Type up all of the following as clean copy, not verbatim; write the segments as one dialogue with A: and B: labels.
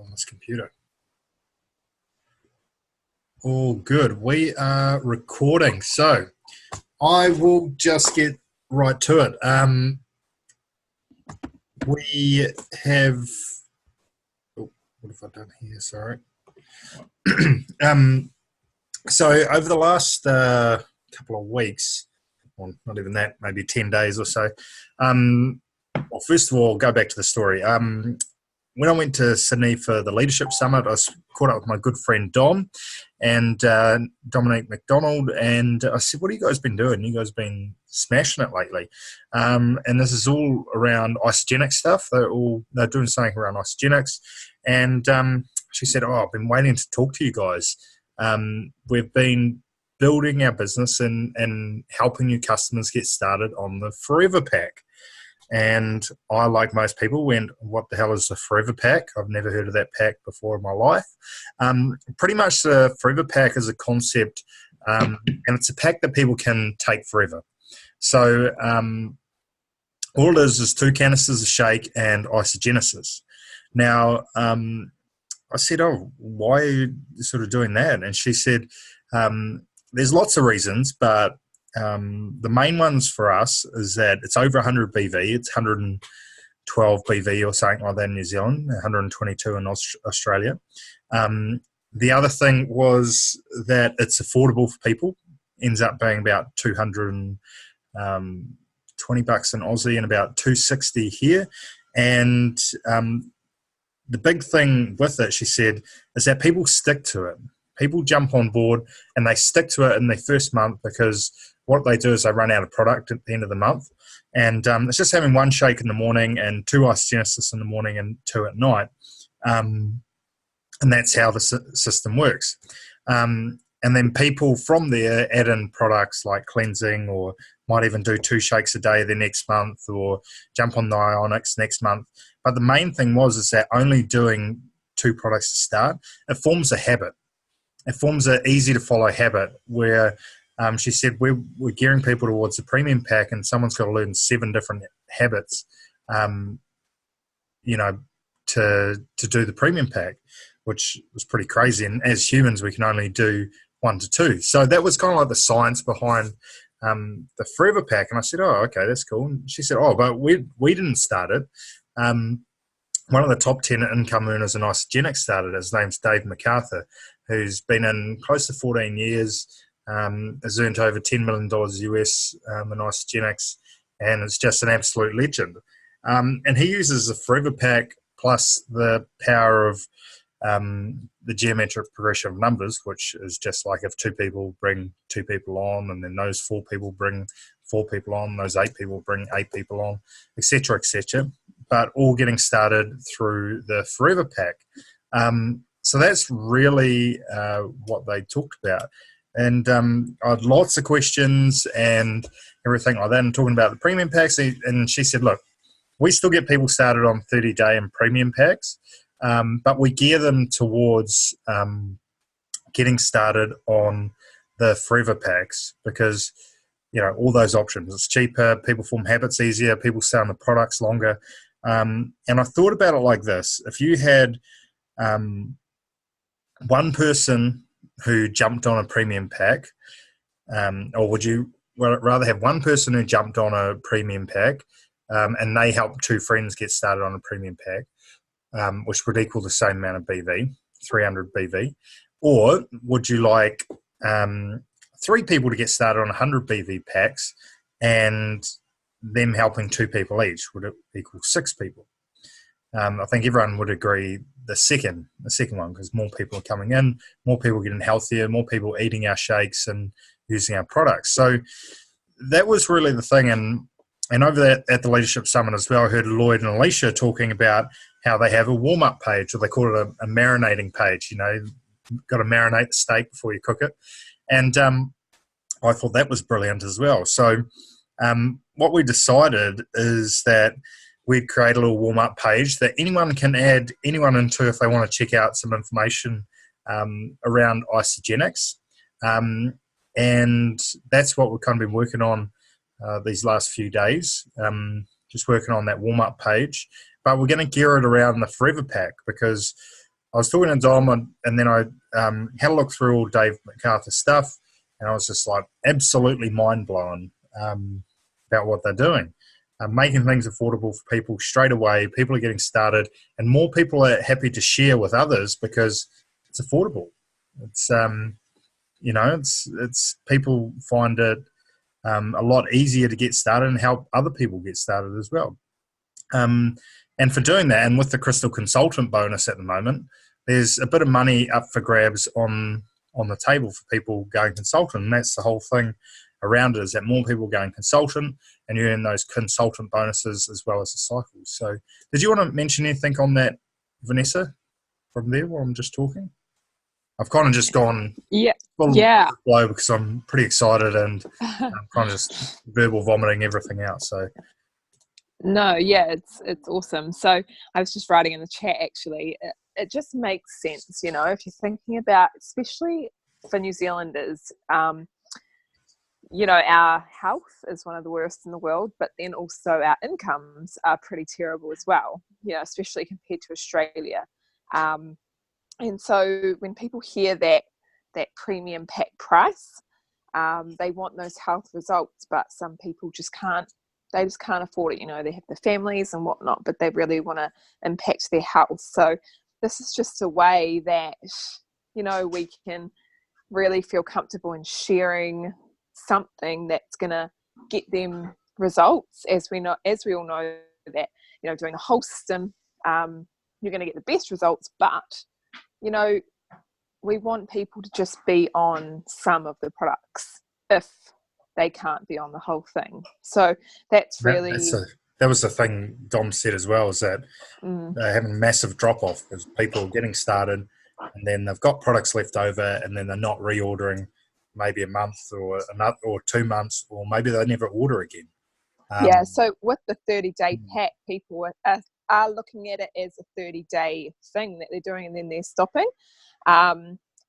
A: on this computer. All good. We are recording, so I will just get right to it. We have. Oh, what have I done here? Sorry. So over the last couple of weeks, well, not even that, maybe 10 days or so. Well, first of all, go back to the story. When I went to Sydney for the Leadership Summit, I was caught up with my good friend Dom and Dominique McDonald, and I said, what have you guys been doing? You guys been smashing it lately. And this is all around isogenic stuff. They're doing something around isogenics. And she said, I've been waiting to talk to you guys. We've been building our business and helping new customers get started on the Forever Pack. And I, like most people, went, what the hell is the Forever Pack? I've never heard of that pack before in my life. Pretty much the Forever Pack is a concept, and it's a pack that people can take forever. So all it is 2 canisters of shake and Isogenesis. Now, I said, why are you sort of doing that? And she said, there's lots of reasons, but the main ones for us is that it's over 100 BV. It's 112 BV or something like that in New Zealand, 122 in Australia. The other thing was that it's affordable for people. Ends up being about $220 in Aussie and about 260 here. And the big thing with it, she said, is that people stick to it. People jump on board and they stick to it in their first month because what they do is they run out of product at the end of the month. And it's just having 1 shake in the morning and 2 Isogenesis in the morning and 2 at night. And that's how the system works. And then people from there add in products like cleansing, or might even do 2 shakes a day the next month, or jump on the Ionics next month. But the main thing is that only doing 2 products to start, it forms a habit. It forms an easy to follow habit where she said we're gearing people towards the premium pack, and someone's got to learn 7 different habits, to do the premium pack, which was pretty crazy. And as humans, we can only do 1 to 2. So that was kind of like the science behind the Forever Pack. And I said, okay, that's cool. And she said, but we didn't start it. One of the top 10 income earners in Isogenics started. His name's Dave MacArthur, who's been in close to 14 years, has earned over $10 million US in Isogenics, and it's just an absolute legend. And he uses the Forever Pack plus the power of the geometric progression of numbers, which is just like if 2 people bring 2 people on, and then those 4 people bring 4 people on, those 8 people bring 8 people on, etc., etc., but all getting started through the Forever Pack. So that's really what they talked about. And I had lots of questions and everything like that, and talking about the premium packs. And she said, look, we still get people started on 30-day and premium packs, but we gear them towards getting started on the Forever Packs because, all those options. It's cheaper, people form habits easier, people stay on the products longer. And I thought about it like this. If you had one person who jumped on a premium pack, or would you rather have one person who jumped on a premium pack and they helped 2 friends get started on a premium pack, which would equal the same amount of BV, 300 BV, or would you like 3 people to get started on 100 BV packs and them helping 2 people each? Would it equal 6 people? I think everyone would agree the second one, because more people are coming in, more people getting healthier, more people eating our shakes and using our products. So that was really the thing. And over there at the Leadership Summit as well, I heard Lloyd and Alicia talking about how they have a warm-up page, or they call it a marinating page. You've got to marinate the steak before you cook it. And I thought that was brilliant as well. So what we decided is that we'd create a little warm-up page that anyone can add anyone into if they want to check out some information around Isogenics. And that's what we've kind of been working on these last few days, just working on that warm-up page. But we're going to gear it around the Forever Pack because I was talking to Dom, and then I had a look through all Dave MacArthur stuff, and I was just like absolutely mind blown about what they're doing. Making things affordable for people straight away. People are getting started, and more people are happy to share with others because it's affordable. It's it's people find it a lot easier to get started and help other people get started as well. And for doing that, and with the Crystal Consultant bonus at the moment, there's a bit of money up for grabs on the table for people going consultant, and that's the whole thing around it, is that more people going consultant and you earn those consultant bonuses as well as the cycles. So did you want to mention anything on that, Vanessa, from there while I'm just talking? I've kind of just gone full flow because I'm pretty excited and I'm kind of just verbal vomiting everything out. So
B: no, it's awesome. So I was just writing in the chat, actually, it just makes sense, you know, if you're thinking about, especially for New Zealanders, you know, our health is one of the worst in the world, but then also our incomes are pretty terrible as well, you know, especially compared to Australia. And so when people hear that premium pack price, they want those health results, but some people just can't afford it. You know, they have their families and whatnot, but they really want to impact their health. So this is just a way that, you know, we can really feel comfortable in sharing something that's going to get them results, as we all know that, you know, doing the whole system, you're going to get the best results, but, you know, we want people to just be on some of the products if they can't be on the whole thing. So that's really...
A: That was the thing Dom said as well, is that they're having a massive drop-off because people are getting started and then they've got products left over and then they're not reordering maybe a month or 2 months, or maybe they never order again.
B: So with the 30-day pack, people are looking at it as a 30-day thing that they're doing and then they're stopping.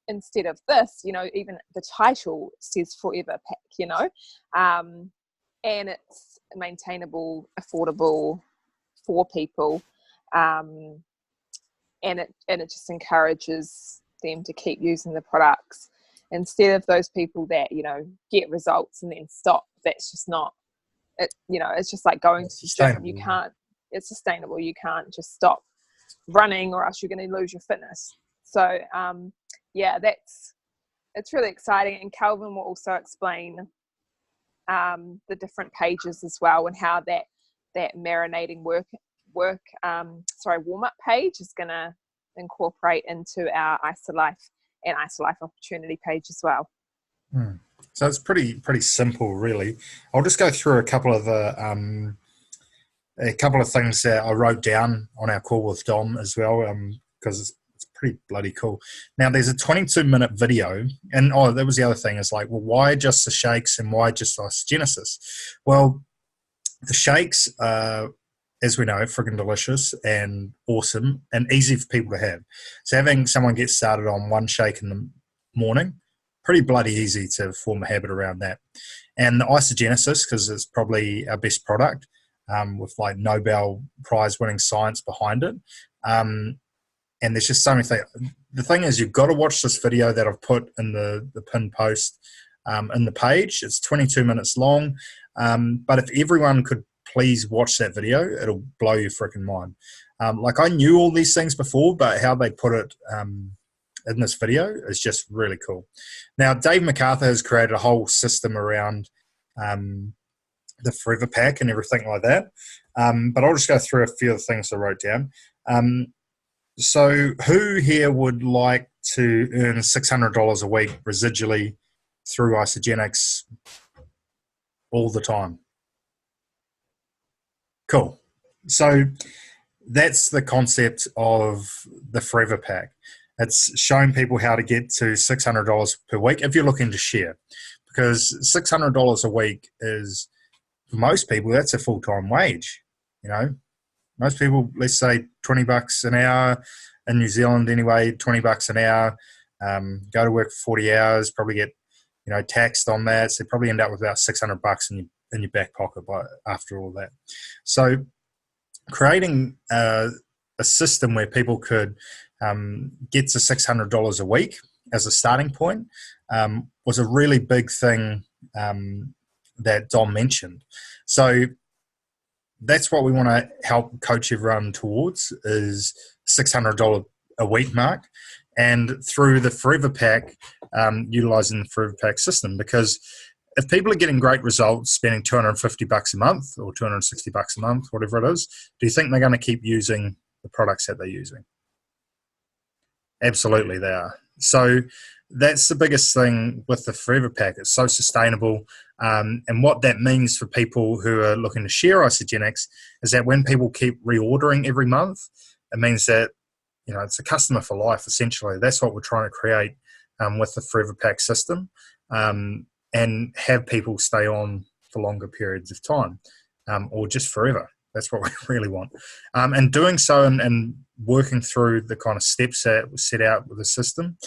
B: Instead of this, you know, even the title says forever pack, you know, and it's maintainable, affordable for people, and it just encourages them to keep using the products instead of those people that, you know, get results and then stop. That's just not it. You know, it's just like going to the gym. You can't. It's sustainable. You can't just stop running, or else you're going to lose your fitness. So it's really exciting, and Calvin will also explain the different pages as well, and how that marinating warm-up page is going to incorporate into our IsaLife and IsaLife opportunity page as well.
A: So it's pretty simple, really. I'll just go through a couple of things that I wrote down on our call with Dom as well, because it's pretty bloody cool. Now, there's a 22-minute video, and that was the other thing, is like, well, why just the shakes and why just Isogenesis? Well, the shakes are, as we know, friggin' delicious and awesome and easy for people to have. So having someone get started on one shake in the morning, pretty bloody easy to form a habit around that. And the Isogenesis, because it's probably our best product, with like Nobel Prize winning science behind it. And there's just so many things. The thing is, you've got to watch this video that I've put in the pinned post in the page. It's 22 minutes long. But if everyone could please watch that video, it'll blow your freaking mind. Like, I knew all these things before, but how they put it in this video is just really cool. Now, Dave MacArthur has created a whole system around the Forever Pack and everything like that. But I'll just go through a few of the things I wrote down. So who here would like to earn $600 a week residually through Isagenix all the time? Cool. So that's the concept of the Forever Pack. It's showing people how to get to $600 per week if you're looking to share, because $600 a week is, for most people, that's a full-time wage. You know, most people, let's say $20 an hour in New Zealand anyway, $20 an hour, go to work for 40 hours, probably get, you know, taxed on that. So you probably end up with about $600 in your back pocket after all that. So creating a system where people could gets a $600 a week as a starting point, was a really big thing that Dom mentioned. So that's what we want to help coach everyone towards, is $600 a week mark, and through the Forever Pack, utilizing the Forever Pack system. Because if people are getting great results spending $250 a month or $260 a month, whatever it is, do you think they're going to keep using the products that they're using? Absolutely they are. So that's the biggest thing with the Forever Pack. It's so sustainable. And what that means for people who are looking to share Isagenix is that when people keep reordering every month, it means that, it's a customer for life, essentially. That's what we're trying to create with the Forever Pack system, and have people stay on for longer periods of time, or just forever. That's what we really want. And doing so and working through the kind of steps that were set out with the system,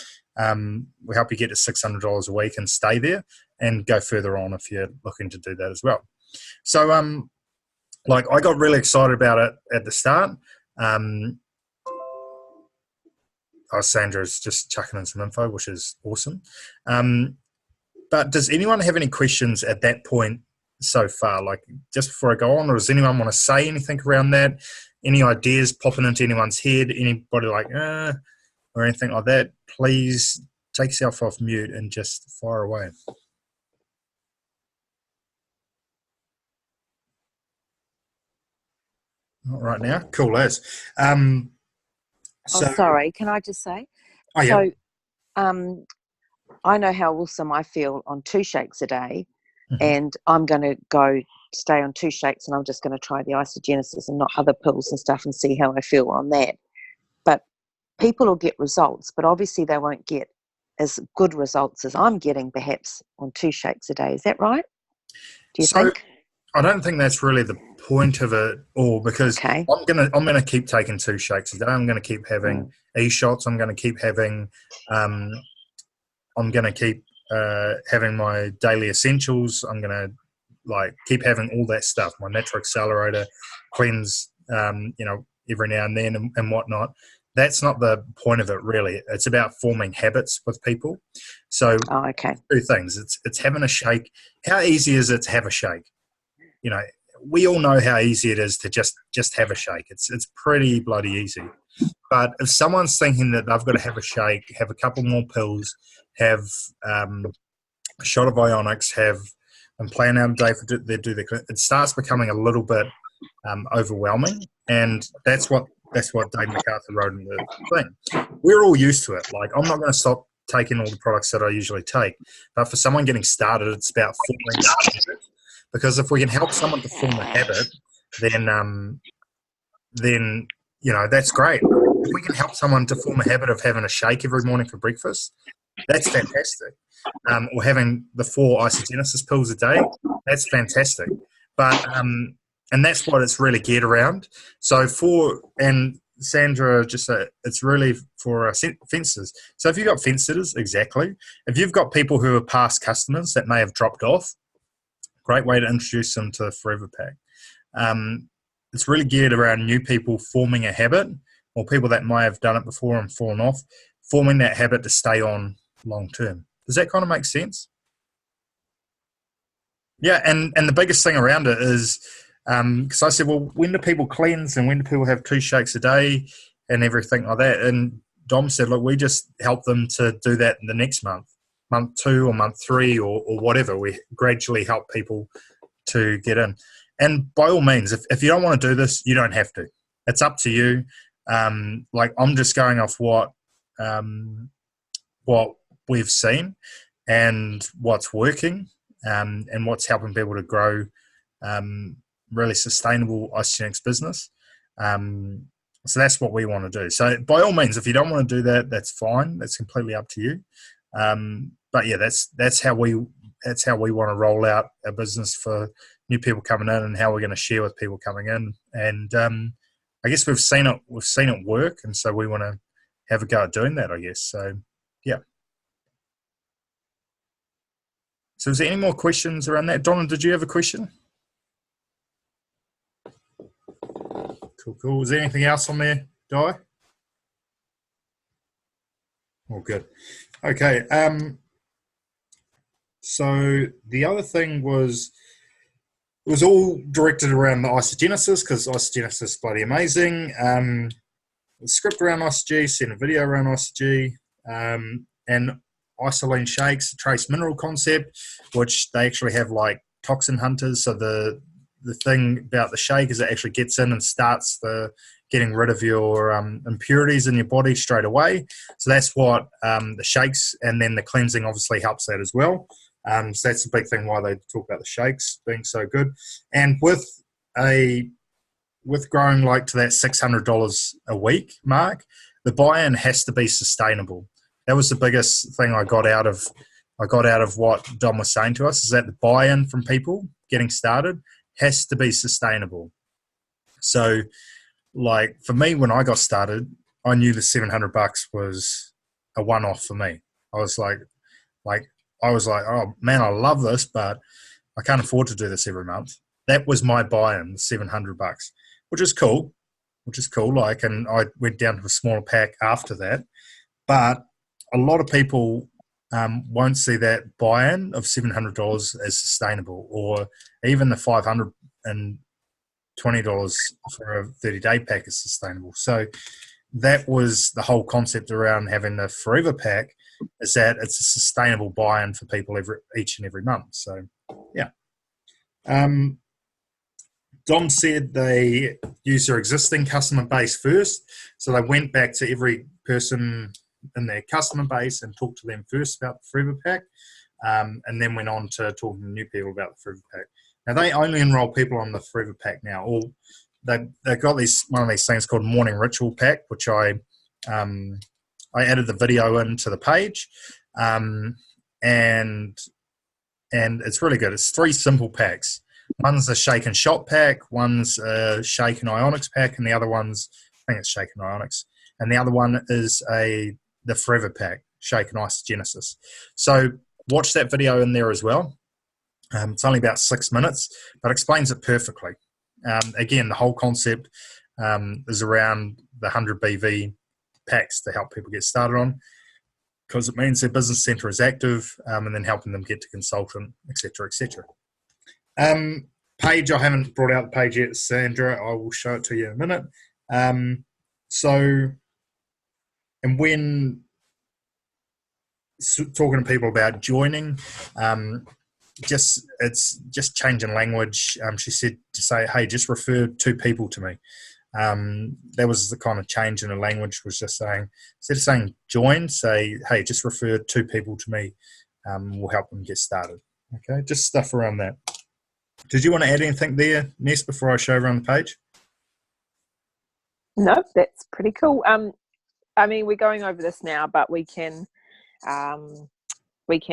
A: we help you get to $600 a week and stay there and go further on if you're looking to do that as well. So, I got really excited about it at the start. Sandra's just chucking in some info, which is awesome. But does anyone have any questions at that point so far? Like, just before I go on, or does anyone want to say anything around that? Any ideas popping into anyone's head? Anybody like, or anything like that? Please take yourself off mute and just fire away. Not right now. Cool as.
C: Sorry, can I just say?
A: Oh, yeah.
C: So, I know how awesome I feel on 2 shakes a day, and I'm going to go stay on 2 shakes, and I'm just going to try the Isagenesis and not other pills and stuff and see how I feel on that. But people will get results, but obviously they won't get as good results as I'm getting perhaps on 2 shakes a day. Is that right? Do you think?
A: I don't think that's really the point of it all, because I'm gonna keep taking 2 shakes a day. I'm gonna keep having e-shots. I'm gonna keep having having my daily essentials. I'm gonna keep having all that stuff. My Natural Accelerator, cleanse, every now and then and whatnot. That's not the point of it, really. It's about forming habits with people. So 2 things. It's having a shake. How easy is it to have a shake? We all know how easy it is to just have a shake. It's pretty bloody easy. But if someone's thinking that they've got to have a shake, have a couple more pills, have a shot of Ionix, and plan out a day for it starts becoming a little bit overwhelming. And that's what Dave MacArthur wrote in the thing. We're all used to it. I'm not going to stop taking all the products that I usually take. But for someone getting started, it's about forming a habit. Because if we can help someone to form a habit, then that's great. If we can help someone to form a habit of having a shake every morning for breakfast, that's fantastic. Or having the 4 Isagenesis pills a day, that's fantastic. But and that's what it's really geared around. So Sandra just said it's really for fences. So if you've got fence sitters, exactly. If you've got people who are past customers that may have dropped off, great way to introduce them to the Forever Pack. It's really geared around new people forming a habit, or people that may have done it before and fallen off, forming that habit to stay on long term. Does that kind of make sense? Yeah, and the biggest thing around it is, because I said, well, when do people cleanse and when do people have 2 shakes a day and everything like that? And Dom said, look, we just help them to do that in the next month 2 or month 3 or whatever. We gradually help people to get in. And by all means, if you don't want to do this, you don't have to. It's up to you. I'm just going off what we've seen and what's working, and what's helping people to grow really sustainable Isagenix business. So that's what we want to do. So by all means, if you don't want to do that, that's fine. That's completely up to you. But yeah, that's how we want to roll out our business for new people coming in, and how we're going to share with people coming in. And I guess we've seen it work, and so we want to have a go at doing that, I guess. So yeah. So is there any more questions around that? Donna, did you have a question? Cool. Is there anything else on there, Di? All good. Okay. So the other thing was, it was all directed around the isogenesis, because isogenesis is bloody amazing. The script around ICG, sent a video around ICG, and isoline shakes, trace mineral concept, which they actually have like toxin hunters. So the thing about the shake is it actually gets in and starts the getting rid of your impurities in your body straight away. So that's what the shakes, and then the cleansing obviously helps that as well. So that's a big thing why they talk about the shakes being so good. And with growing like to that $600 a week mark, the buy-in has to be sustainable. That was the biggest thing I got out of what Dom was saying to us, is that the buy-in from people getting started has to be sustainable. So like for me, when I got started, I knew the $700 was a one-off for me. I was like, oh man, I love this, but I can't afford to do this every month. That was my buy-in, $700, which is cool. Like, and I went down to a smaller pack after that. But a lot of people won't see that buy-in of $700 as sustainable, or even the $520 for a 30-day pack is sustainable. So that was the whole concept around having the Forever pack, is that it's a sustainable buy-in for people each and every month. So, yeah. Dom said they used their existing customer base first. So they went back to every person in their customer base and talked to them first about the Forever pack, and then went on to talking to new people about the Forever pack. Now, they only enroll people on the Forever pack now. Or they've got one of these things called Morning Ritual Pack, which I added the video into the page, and it's really good. It's 3 simple packs. One's a shake and shot pack, one's a shake and ionics pack, and the other one's, I think it's shake and ionics, and the other one is the Forever pack, shake and isogenesis. So watch that video in there as well. It's only about 6 minutes, but explains it perfectly. Again, the whole concept is around the 100 BV packs to help people get started on, because it means their business center is active, and then helping them get to consultant, etc., etc. Page, I haven't brought out the page yet, Sandra. I will show it to you in a minute. And when talking to people about joining, it's just changing language. She said to say, hey, just refer 2 people to me. That was the kind of change in the language, was just saying, instead of saying join, say, hey, just refer 2 people to me. We'll help them get started. Okay, just stuff around that. Did you want to add anything there, Ness, before I show around the page?
B: No, that's pretty cool. I mean, we're going over this now, but we can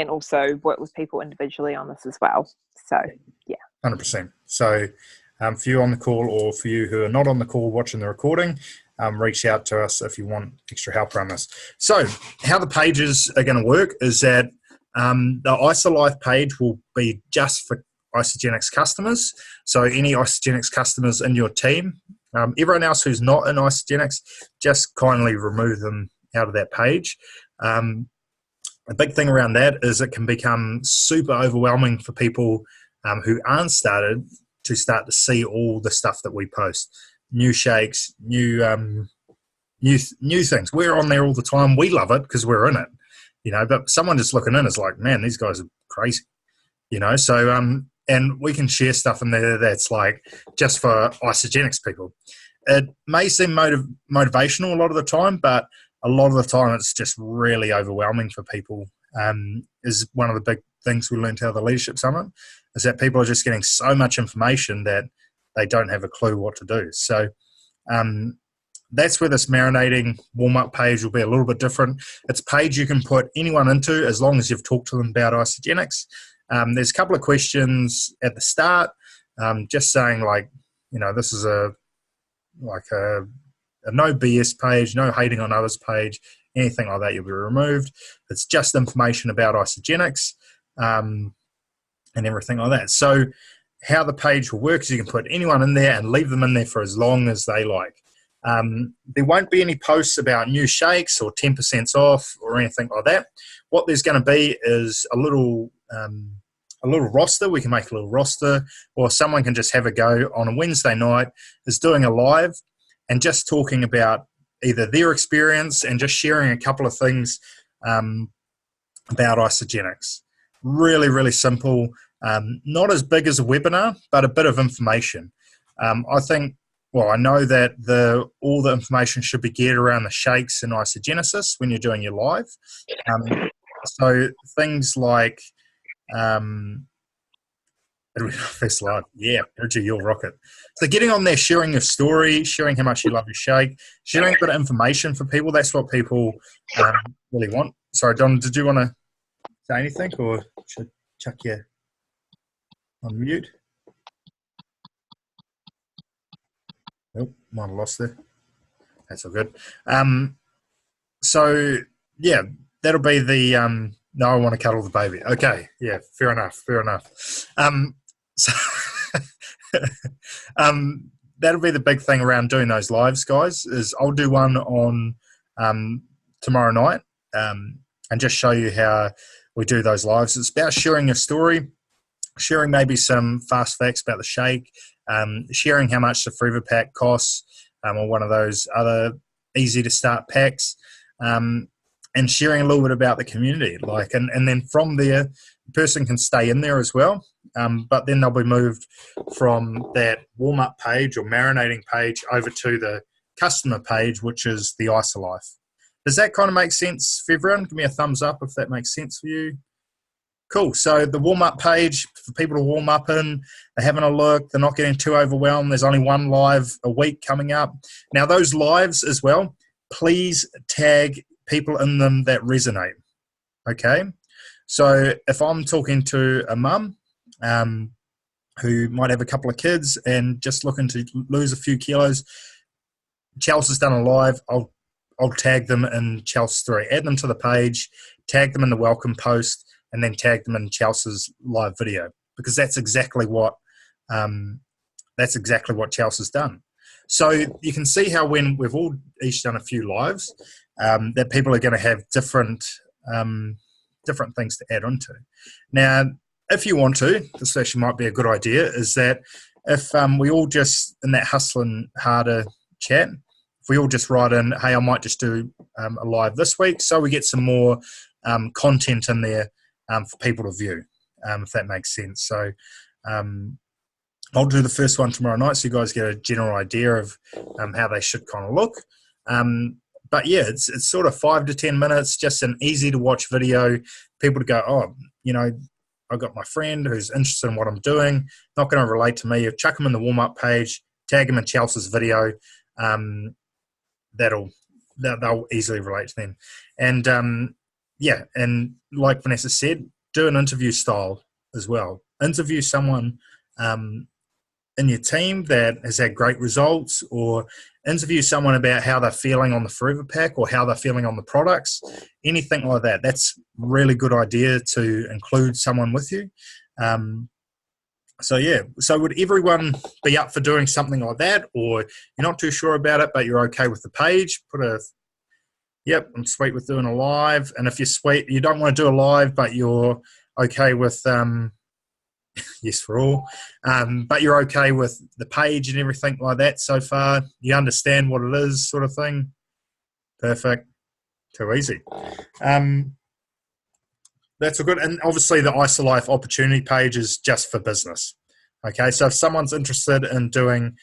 B: also work with people individually on this as well. So, yeah.
A: 100%. So, for you on the call, or for you who are not on the call watching the recording, reach out to us if you want extra help around this. So, how the pages are going to work is that the IsoLife page will be just for Isagenix customers. So any Isagenix customers in your team, everyone else who's not in Isagenix, just kindly remove them out of that page. A big thing around that is it can become super overwhelming for people who aren't started to start to see all the stuff that we post. New shakes, new things. We're on there all the time. We love it because we're in it, but someone just looking in is like, man, these guys are crazy, so and we can share stuff in there that's like just for Isagenix people. It may seem motivational a lot of the time, but a lot of the time it's just really overwhelming for people. Is one of the big things we learned out of the Leadership Summit, is that people are just getting so much information that they don't have a clue what to do. So that's where this marinating warm-up page will be a little bit different. It's a page you can put anyone into as long as you've talked to them about Isagenix. There's a couple of questions at the start, just saying like, this is a no BS page, no hating on others page, anything like that, you'll be removed. It's just information about Isagenix and everything like that. So how the page will work is you can put anyone in there and leave them in there for as long as they like. There won't be any posts about new shakes or 10% off or anything like that. What there's going to be is a little roster. We can make a little roster, or someone can just have a go on a Wednesday night, is doing a live and just talking about either their experience and just sharing a couple of things about Isagenix. Really, really simple. Not as big as a webinar, but a bit of information. I know that all the information should be geared around the shakes and isogenesis when you're doing your live. So things like, first slide, yeah, Energy, you'll rock it. So getting on there, sharing your story, sharing how much you love your shake, sharing a bit of information for people, that's what people really want. Sorry, Don, did you want to say anything, or should I chuck you on mute? Nope, might have lost there. That's all good. So, yeah, that'll be the no, I want to cuddle the baby. Okay, yeah, fair enough. So that'll be the big thing around doing those lives, guys, is I'll do one on tomorrow night and just show you how we do those lives. It's about sharing your story, sharing maybe some fast facts about the shake, sharing how much the Forever Pack costs, or one of those other easy to start packs, and sharing a little bit about the community. And then from there, the person can stay in there as well, but then they'll be moved from that warm-up page or marinating page over to the customer page, which is the IsaLife. Does that kind of make sense for everyone? Give me a thumbs up if that makes sense for you. Cool. So the warm-up page for people to warm up in, they're having a look, they're not getting too overwhelmed. There's only one live a week coming up. Now, those lives as well, please tag people in them that resonate. Okay? So if I'm talking to a mum who might have a couple of kids and just looking to lose a few kilos, Chelsea's done a live, I'll tag them in Chelsea's story. Add them to the page, tag them in the welcome post, and then tag them in Chelsea's live video, because that's exactly what Chelsea's done. So you can see how when we've all each done a few lives, that people are going to have different things to add onto. Now, if you want to, this actually might be a good idea, is that if we all just, in that Hustlin' Harder chat, if we all just write in, hey, I might just do a live this week, so we get some more content in there for people to view, if that makes sense. So I'll do the first one tomorrow night so you guys get a general idea of how they should kind of look. But yeah, it's sort of 5 to 10 minutes, just an easy to watch video. People to go, oh, I've got my friend who's interested in what I'm doing, not going to relate to me. You chuck them in the warm-up page, tag them in Chelsea's video. They'll easily relate to them. And and like Vanessa said, do an interview style as well. Interview someone in your team that has had great results, or interview someone about how they're feeling on the Forever Pack or how they're feeling on the products, anything like that. That's a really good idea to include someone with you. So would everyone be up for doing something like that, or you're not too sure about it but you're okay with the page? Yep, I'm sweet with doing a live. And if you're sweet, you don't want to do a live but you're okay with yes for all, but you're okay with the page and everything like that so far, you understand what it is, sort of thing. Perfect. Too easy. That's all good. And obviously the IsaLife opportunity page is just for business. Okay, so if someone's interested in doing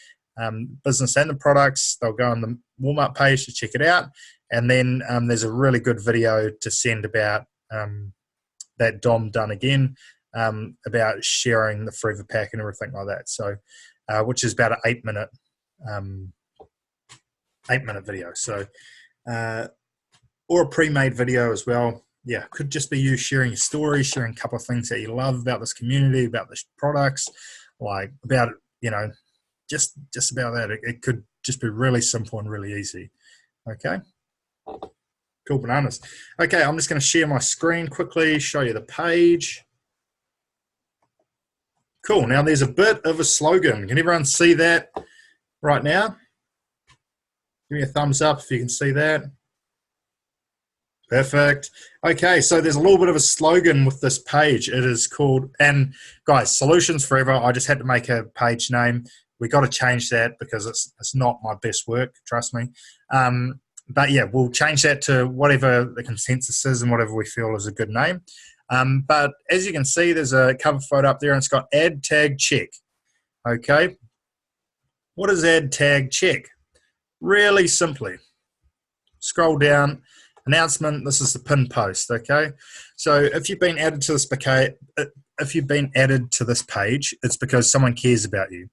A: business and the products, they'll go on the warm-up page to check it out. And then there's a really good video to send about that Dom done again, about sharing the Forever Pack and everything like that. So, which is about an 8-minute video. So, or a pre-made video as well. Yeah, could just be you sharing your story, sharing a couple of things that you love about this community, about the products, like about, just about that. It could just be really simple and really easy. Okay. Cool bananas. Okay, I'm just going to share my screen quickly, show you the page. Cool. Now there's a bit of a slogan. Can everyone see that right now? Give me a thumbs up if you can see that. Perfect. Okay, so there's a little bit of a slogan with this page. It is called, and guys, Solutions Forever. I just had to make a page name. We got to change that because it's not my best work, trust me. But yeah, we'll change that to whatever the consensus is and whatever we feel is a good name. But as you can see, there's a cover photo up there and it's got add tag check. Okay. What is add tag check? Really simply, scroll down, announcement, this is the pin post, okay? So if you've been added to this page, it's because someone cares about you.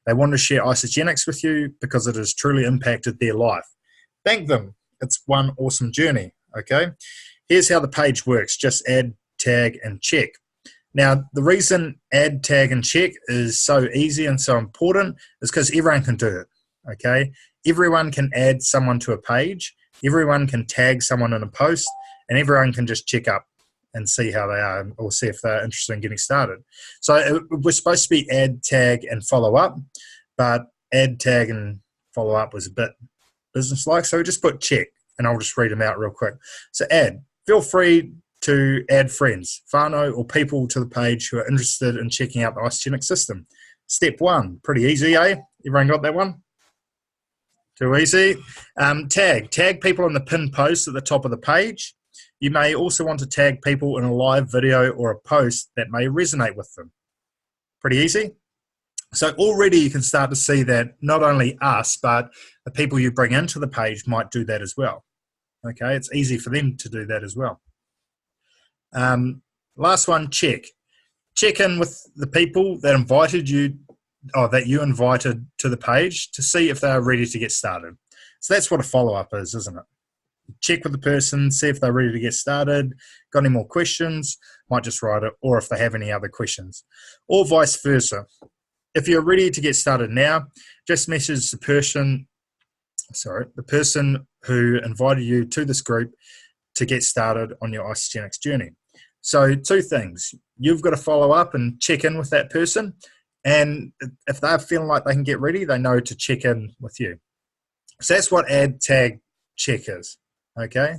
A: They want to share Isagenix with you because it has truly impacted their life. Thank them. It's one awesome journey, okay? Here's how the page works. Just add, tag, and check. Now, the reason add, tag, and check is so easy and so important is because everyone can do it, okay? Everyone can add someone to a page, everyone can tag someone in a post, and everyone can just check up and see how they are or see if they're interested in getting started. So we're supposed to be add, tag, and follow up, but add, tag, and follow up was a bit business-like, so we just put check, and I'll just read them out real quick. So add, feel free to add friends, whānau, or people to the page who are interested in checking out the Isagenix system. Step 1, pretty easy, eh? Everyone got that one? Too easy. Tag people in the pin post at the top of the page. You may also want to tag people in a live video or a post that may resonate with them. Pretty easy. So already you can start to see that not only us, but the people you bring into the page might do that as well. Okay, it's easy for them to do that as well. Last one, check. Check in with the people that invited you, or that you invited to the page to see if they are ready to get started. So that's what a follow-up is, isn't it? Check with the person, see if they're ready to get started, got any more questions, might just write it, or if they have any other questions, or vice versa. If you're ready to get started now, just message the person who invited you to this group to get started on your Isagenix journey. So 2 things. You've got to follow up and check in with that person. And if they're feeling like they can get ready, they know to check in with you. So that's what add, tag, check is. Okay?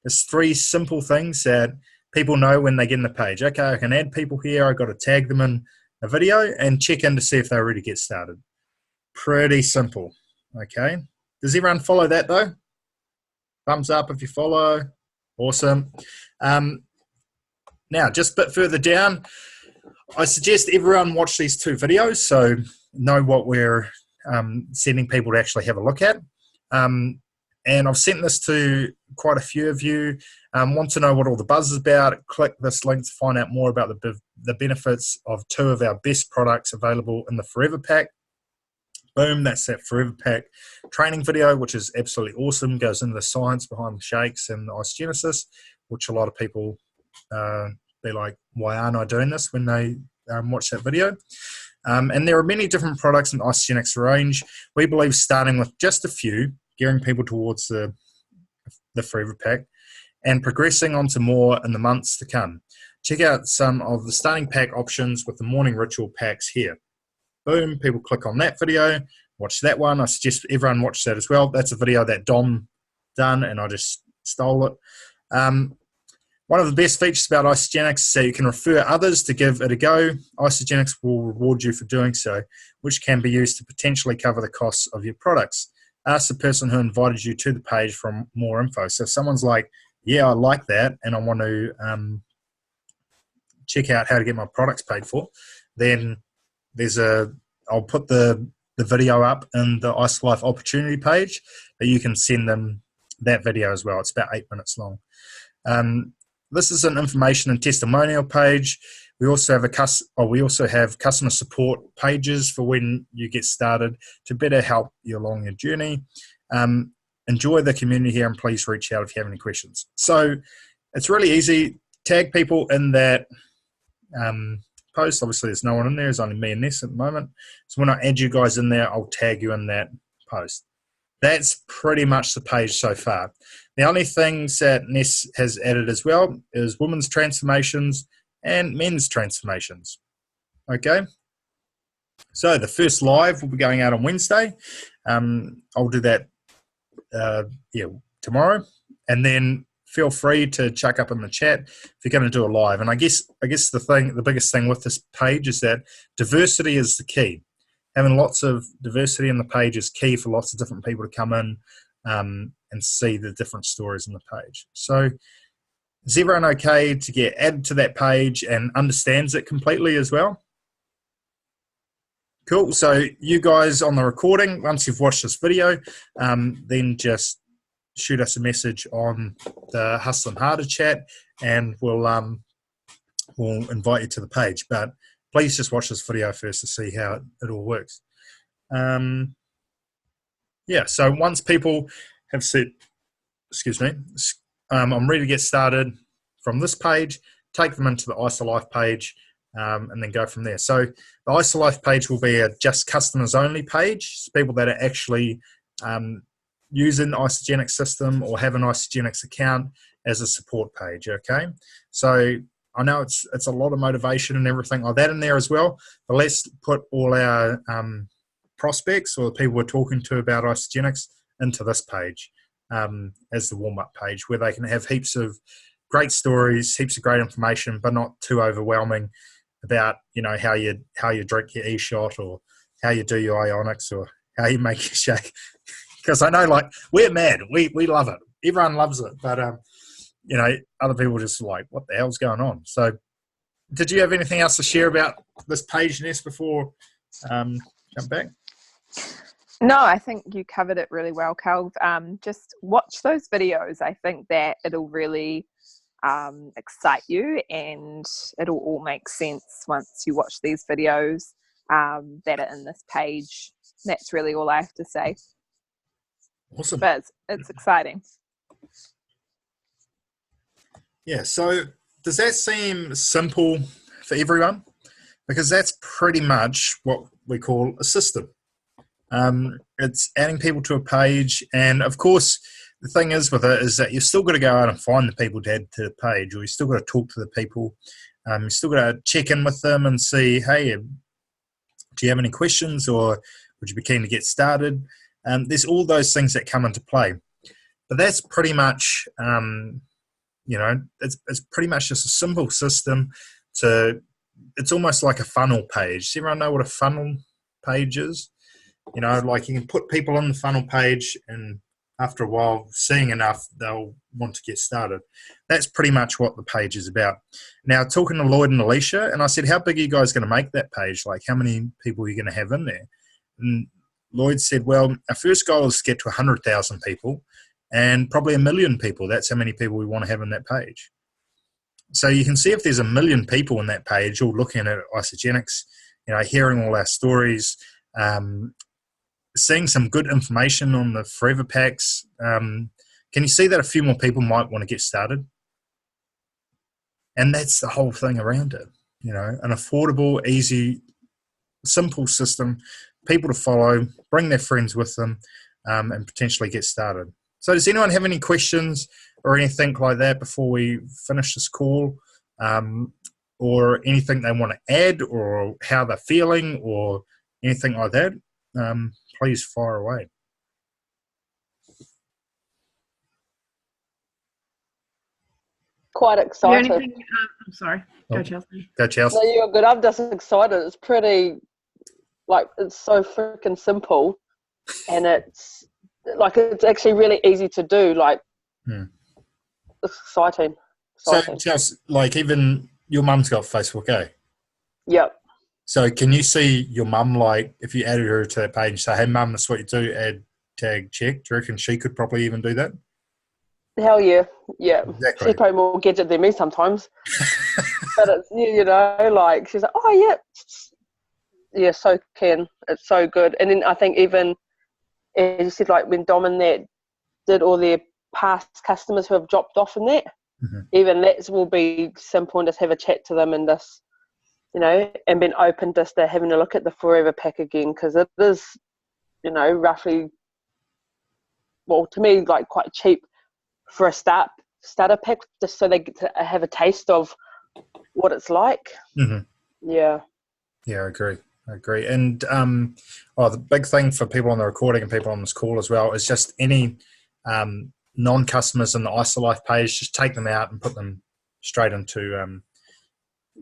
A: There's 3 simple things that people know when they get in the page. Okay, I can add people here. I've got to tag them in a video and check in to see if they're ready to get started. Pretty simple. Okay? Does everyone follow that though? Thumbs up if you follow. Awesome. Now, just a bit further down, I suggest everyone watch these 2 videos so know what we're sending people to actually have a look at. And I've sent this to quite a few of you. Want to know what all the buzz is about, click this link to find out more about the benefits of 2 of our best products available in the Forever Pack. Boom, that's that Forever Pack training video, which is absolutely awesome. Goes into the science behind the shakes and the Isagenesis, which a lot of people be like, why aren't I doing this when they watch that video? And there are many different products in the Isagenix range. We believe starting with just a few, gearing people towards the Forever Pack, and progressing on to more in the months to come. Check out some of the starting pack options with the morning ritual packs here. Boom, people click on that video, watch that one. I suggest everyone watch that as well. That's a video that Dom done, and I just stole it. One of the best features about Isagenix is that you can refer others to give it a go. Isagenix will reward you for doing so, which can be used to potentially cover the costs of your products. Ask the person who invited you to the page for more info. So if someone's like, yeah, I like that, and I want to check out how to get my products paid for, then I'll put the video up in the IsaLife opportunity page, but you can send them that video as well. It's about 8 minutes long. This is an information and testimonial page. We also have customer support pages for when you get started to better help you along your journey. Enjoy the community here, and please reach out if you have any questions. So it's really easy. Tag people in that post. Obviously, there's no one in there. There's only me and Ness at the moment. So when I add you guys in there, I'll tag you in that post. That's pretty much the page so far. The only things that Ness has added as well is women's transformations and men's transformations. Okay? So the first live will be going out on Wednesday. I'll do that yeah, tomorrow, and then feel free to chuck up in the chat if you're going to do a live. And I guess the biggest thing with this page is that diversity is the key. Having lots of diversity in the page is key for lots of different people to come in and see the different stories on the page. So is everyone okay to get added to that page and understands it completely as well? Cool. So you guys on the recording, once you've watched this video, then just shoot us a message on the Hustlin' Harder chat, and we'll invite you to the page. But please just watch this video first to see how it all works. Yeah, so once people have said, excuse me, I'm ready to get started from this page, take them into the ISOLife page, and then go from there. So the ISOLife page will be a just customers only page. It's people that are actually using the Isagenix system or have an Isagenix account as a support page, okay? So I know it's a lot of motivation and everything like that in there as well, but let's put all our prospects or the people we're talking to about Isagenix into this page as the warm-up page, where they can have heaps of great stories, heaps of great information, but not too overwhelming about, you know, how you drink your e-shot or how you do your ionics or how you make your shake. Because I know, like, we're mad. We love it. Everyone loves it. But, you know, other people just like, what the hell's going on? So did you have anything else to share about this page, Ness, before jump back?
B: No, I think you covered it really well, Cal. Just watch those videos. I think that it'll really excite you, and it'll all make sense once you watch these videos that are in this page. That's really all I have to say.
A: Awesome.
B: But it's exciting.
A: Yeah, so does that seem simple for everyone? Because that's pretty much what we call a system. It's adding people to a page, and of course the thing is with it is that you've still got to go out and find the people to add to the page, or you've still got to talk to the people. You've still got to check in with them and see, hey, do you have any questions, or would you be keen to get started? There's all those things that come into play. But that's pretty much, you know, it's pretty much just a simple system it's almost like a funnel page. Does everyone know what a funnel page is? You know, like you can put people on the funnel page, and after a while, seeing enough, they'll want to get started. That's pretty much what the page is about. Now, talking to Lloyd and Alicia, and I said, how big are you guys going to make that page? Like, how many people are you going to have in there? And Lloyd said, well, our first goal is to get to 100,000 people and probably 1 million people. That's how many people we want to have in that page. So you can see if there's 1 million people in that page all looking at Isagenix, you know, hearing all our stories, seeing some good information on the Forever Packs. Can you see that a few more people might want to get started? And that's the whole thing around it. You know, an affordable, easy, simple system, people to follow, bring their friends with them, and potentially get started. So does anyone have any questions or anything like that before we finish this call, or anything they want to add, or how they're feeling, or anything like that? Please fire away.
D: Quite excited.
E: I'm sorry. Go, Chelsea.
A: Go, Chelsea.
D: No, you're good. I'm just excited. It's pretty, like, it's so freaking simple, and it's actually really easy to do. Like, it's exciting.
A: So, Chelsea, like, even your mum's got Facebook, eh?
D: Yep.
A: So can you see your mum, like, if you added her to that page and say, hey, mum, that's what you do, add tag check, do you reckon she could probably even do that?
D: Hell yeah. Yeah.
A: Exactly.
D: She's probably more gadget than me sometimes. But it's, you know, like, she's like, oh, yeah. Yeah, so keen. It's so good. And then I think even, as you said, like, when Dom and that did all their past customers who have dropped off in that, even that will be simple, and just have a chat to them and just, you know, and being open just to having a look at the Forever Pack again, because it is, you know, roughly, well, to me, like, quite cheap for a starter pack, just so they get to have a taste of what it's like.
A: Mm-hmm.
D: Yeah.
A: Yeah, I agree. I agree. And the big thing for people on the recording and people on this call as well is just any non-customers in the ISOLife page, just take them out and put them straight into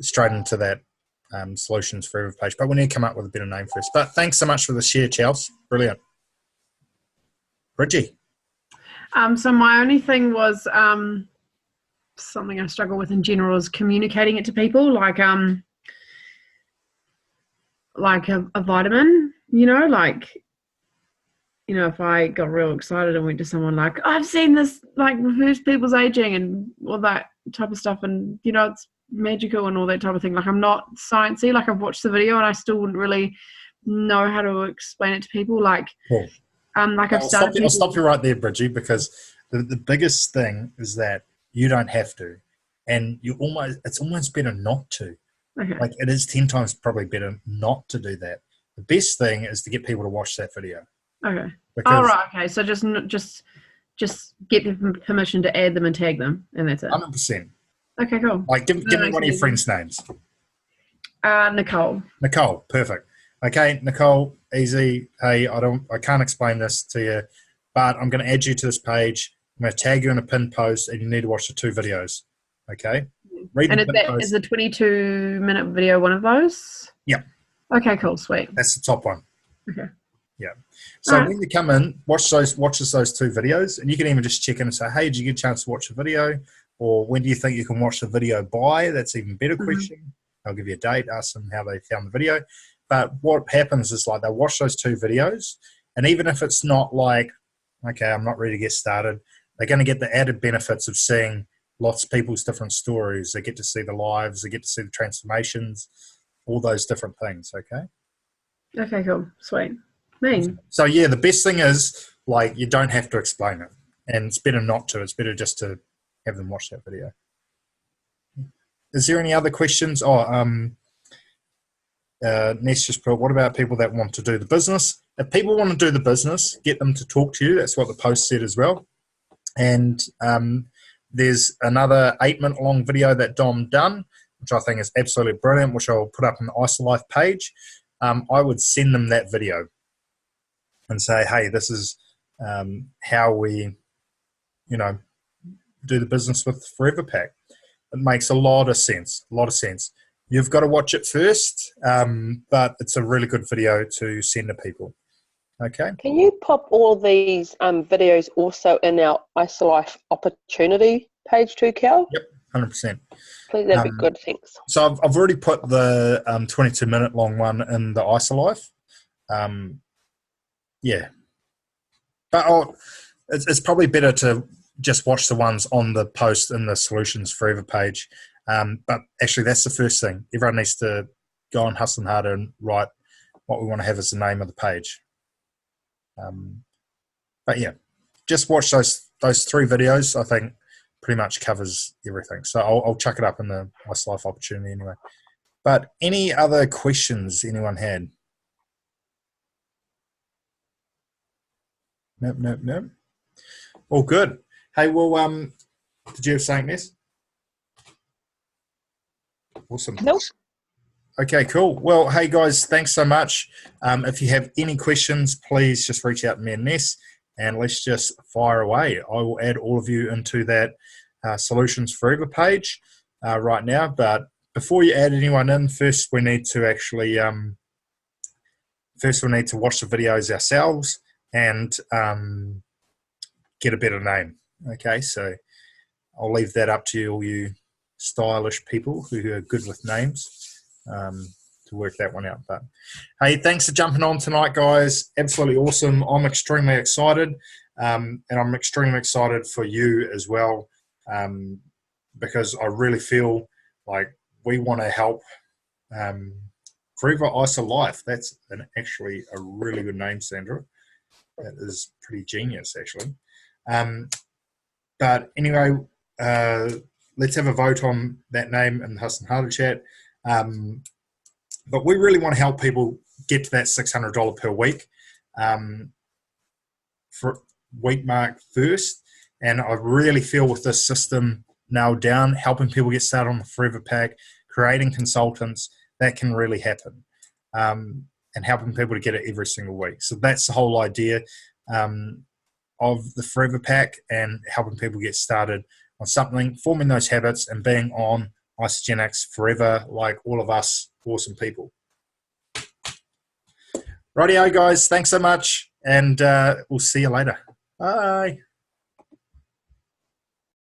A: that Solutions Forever page. But we need to come up with a better name first. But thanks so much for the share, Chels. Brilliant. Bridgie.
E: So my only thing was something I struggle with in general is communicating it to people, like a vitamin, if I got real excited and went to someone like, I've seen this, like, reverse people's aging and all that type of stuff, and it's magical and all that type of thing. Like, I'm not sciencey. Like, I've watched the video and I still wouldn't really know how to explain it to people. Like,
A: cool.
E: I've started.
A: I'll stop you right there, Bridgie, because the biggest thing is that you don't have to, and it's almost better not to.
E: Okay.
A: Like, it is 10 times probably better not to do that. The best thing is to get people to watch that video.
E: Okay. Right. Okay. So just get the permission to add them and tag them, and that's it.
A: 100%.
E: Okay. Cool.
A: Like, give me one of your friends' names.
E: Nicole.
A: Nicole. Perfect. Okay, Nicole. Easy. Hey, I can't explain this to you, but I'm going to add you to this page. I'm going to tag you in a pinned post, and you need to watch the 2 videos. Okay.
E: Is the 22-minute video one of those?
A: Yeah.
E: Okay, cool, sweet.
A: That's the top one.
E: Okay.
A: Yeah. So when you come in, watch those 2 videos, and you can even just check in and say, hey, did you get a chance to watch the video? Or when do you think you can watch the video by? That's an even better question. I'll give you a date, ask them how they found the video. But what happens is, like, they'll watch those 2 videos, and even if it's not like, okay, I'm not ready to get started, they're going to get the added benefits of seeing lots of people's different stories. They get to see the lives, they get to see the transformations, all those different things, okay?
E: Okay, cool. Sweet.
A: So, yeah, the best thing is, like, you don't have to explain it. And it's better not to. It's better just to have them watch that video. Is there any other questions? Ness just put, what about people that want to do the business? If people want to do the business, get them to talk to you. That's what the post said as well. And there's another 8-minute long video that Dom done, which I think is absolutely brilliant, which I'll put up on the ISOLife page. I would send them that video and say, hey, this is how we, do the business with Forever Pack. It makes a lot of sense, You've got to watch it first, but it's a really good video to send to people. Okay.
D: Can you pop all these videos also in our ISOLife opportunity page too, Cal?
A: Yep, 100%.
D: Please, that'd be good. Thanks.
A: So I've already put the 22-minute long one in the ISOLife. Yeah. But it's probably better to just watch the ones on the post in the Solutions Forever page. But actually, that's the first thing. Everyone needs to go on Hustling Harder and write what we want to have as the name of the page. But yeah, just watch those 3 videos. I think pretty much covers everything. So I'll chuck it up in the ISOLife opportunity anyway. But any other questions anyone had? Nope. All good. Hey, well, did you have something, Ness? Awesome.
B: Nope.
A: Okay, cool. Well, hey, guys, thanks so much. If you have any questions, please just reach out to me and Ness, and let's just fire away. I will add all of you into that Solutions Forever page right now. But before you add anyone in, first we need to actually watch the videos ourselves and get a better name. Okay, so I'll leave that up to you, all you stylish people who are good with names, to work that one out. But hey, thanks for jumping on tonight, guys. Absolutely awesome. I'm extremely excited, and I'm extremely excited for you as well, because I really feel like we want to help Forever ISOLife. That's actually a really good name, Sandra. That is pretty genius, actually. But anyway, let's have a vote on that name in the Hustling Harder chat. But we really want to help people get to that $600 per week for week mark first. And I really feel with this system nailed down, helping people get started on the Forever Pack, creating consultants, that can really happen. and helping people to get it every single week. So that's the whole idea of the Forever Pack, and helping people get started on something, forming those habits, and being on Isagenix forever, like all of us awesome people. Rightio, guys. Thanks so much, and we'll see you later. Bye.